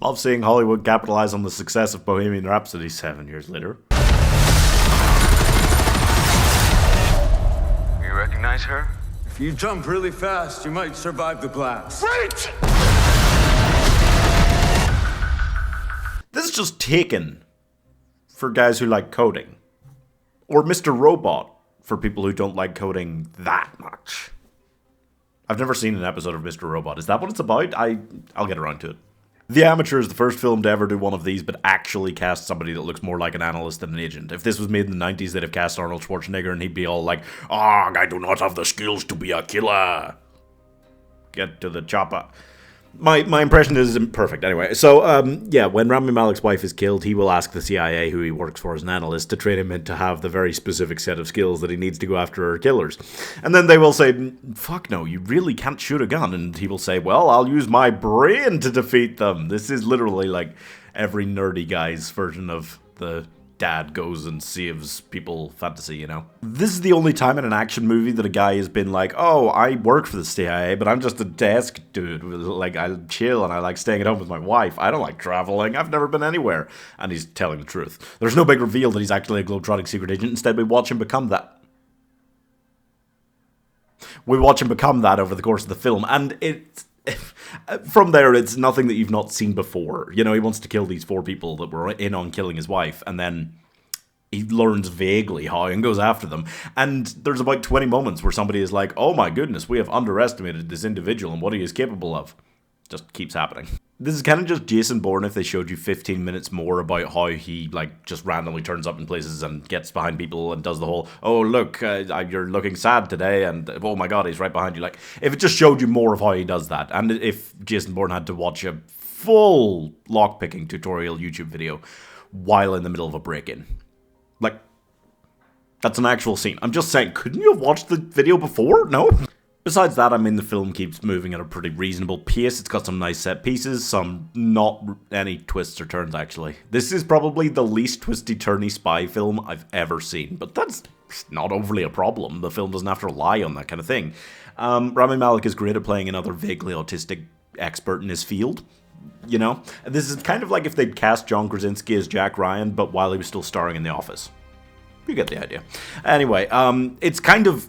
Love seeing Hollywood capitalize on the success of Bohemian Rhapsody 7 years later. You recognize her? If you jump really fast, you might survive the blast. Wait! This is just Taken for guys who like coding. Or Mr. Robot for people who don't like coding that much. I've never seen an episode of Mr. Robot. Is that what it's about? I'll get around to it. The Amateur is the first film to ever do one of these, but actually cast somebody that looks more like an analyst than an agent. If this was made in the 90s, they'd have cast Arnold Schwarzenegger and he'd be all like, I do not have the skills to be a killer. Get to the chopper. My impression is imperfect anyway. So, yeah, when Rami Malek's wife is killed, he will ask the CIA, who he works for as an analyst, to train him in to have the very specific set of skills that he needs to go after killers. And then they will say, fuck no, you really can't shoot a gun. And he will say, well, I'll use my brain to defeat them. This is literally like every nerdy guy's version of the dad goes and saves people fantasy, you know? This is the only time in an action movie that a guy has been like, oh, I work for the CIA, but I'm just a desk dude. Like, I chill and I like staying at home with my wife. I don't like traveling. I've never been anywhere. And he's telling the truth. There's no big reveal that he's actually a globetrotting secret agent. Instead, we watch him become that. We watch him become that over the course of the film. And it's... From there, it's nothing that you've not seen before. You know, he wants to kill these 4 people that were in on killing his wife, and then he learns vaguely how and goes after them. And there's about 20 moments where somebody is like, oh my goodness, we have underestimated this individual and what he is capable of. Just keeps happening. This is kind of just Jason Bourne if they showed you 15 minutes more about how he, like, just randomly turns up in places and gets behind people and does the whole, oh, look, you're looking sad today, and oh my god, he's right behind you. Like, if it just showed you more of how he does that, and if Jason Bourne had to watch a full lockpicking tutorial YouTube video while in the middle of a break-in. Like, that's an actual scene. I'm just saying, couldn't you have watched the video before? No? Besides that, I mean, the film keeps moving at a pretty reasonable pace. It's got some nice set pieces, some not any twists or turns, actually. This is probably the least twisty-turny spy film I've ever seen, but that's not overly a problem. The film doesn't have to rely on that kind of thing. Rami Malek is great at playing another vaguely autistic expert in his field. You know? This is kind of like if they'd cast John Krasinski as Jack Ryan, but while he was still starring in The Office. You get the idea. Anyway, it's kind of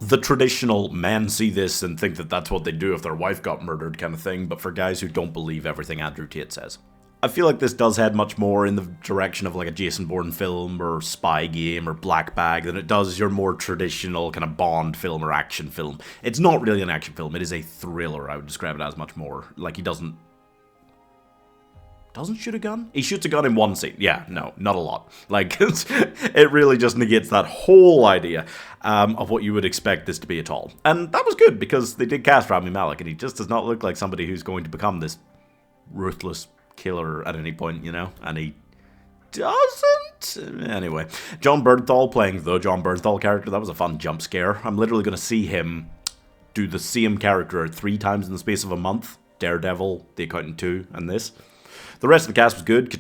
the traditional men see this and think that that's what they do if their wife got murdered kind of thing, but for guys who don't believe everything Andrew Tate says. I feel like this does head much more in the direction of like a Jason Bourne film or Spy Game or Black Bag than it does your more traditional kind of Bond film or action film. It's not really an action film, it is a thriller, I would describe it as much more. Like, he doesn't shoot a gun? He shoots a gun in one scene. Yeah, no, not a lot. Like, it really just negates that whole idea of what you would expect this to be at all. And that was good, because they did cast Rami Malek, and he just does not look like somebody who's going to become this ruthless killer at any point, you know? And he doesn't? Anyway, John Bernthal playing the John Bernthal character, that was a fun jump scare. I'm literally going to see him do the same character 3 times in the space of a month. Daredevil, The Accountant 2, and this. The rest of the cast was good.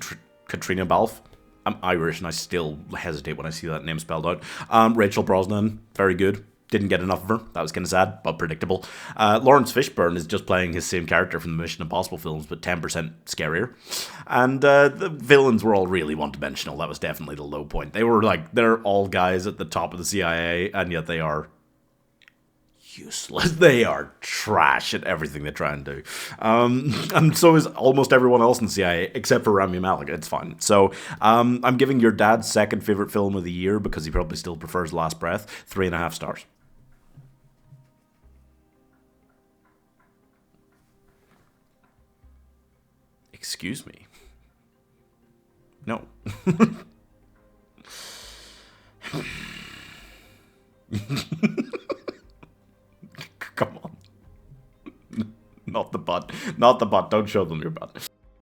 Katrina Balfe. I'm Irish and I still hesitate when I see that name spelled out. Rachel Brosnan, very good. Didn't get enough of her. That was kind of sad, but predictable. Lawrence Fishburne is just playing his same character from the Mission Impossible films, but 10% scarier. And the villains were all really one-dimensional. That was definitely the low point. They were like, they're all guys at the top of the CIA, and yet they are useless. They are trash at everything they try and do. And so is almost everyone else in the CIA, except for Rami Malek. It's fine. So I'm giving your dad's second favorite film of the year, because he probably still prefers Last Breath, 3.5 stars. Excuse me. No. Come on. Not the butt. Not the butt. Don't show them your butt.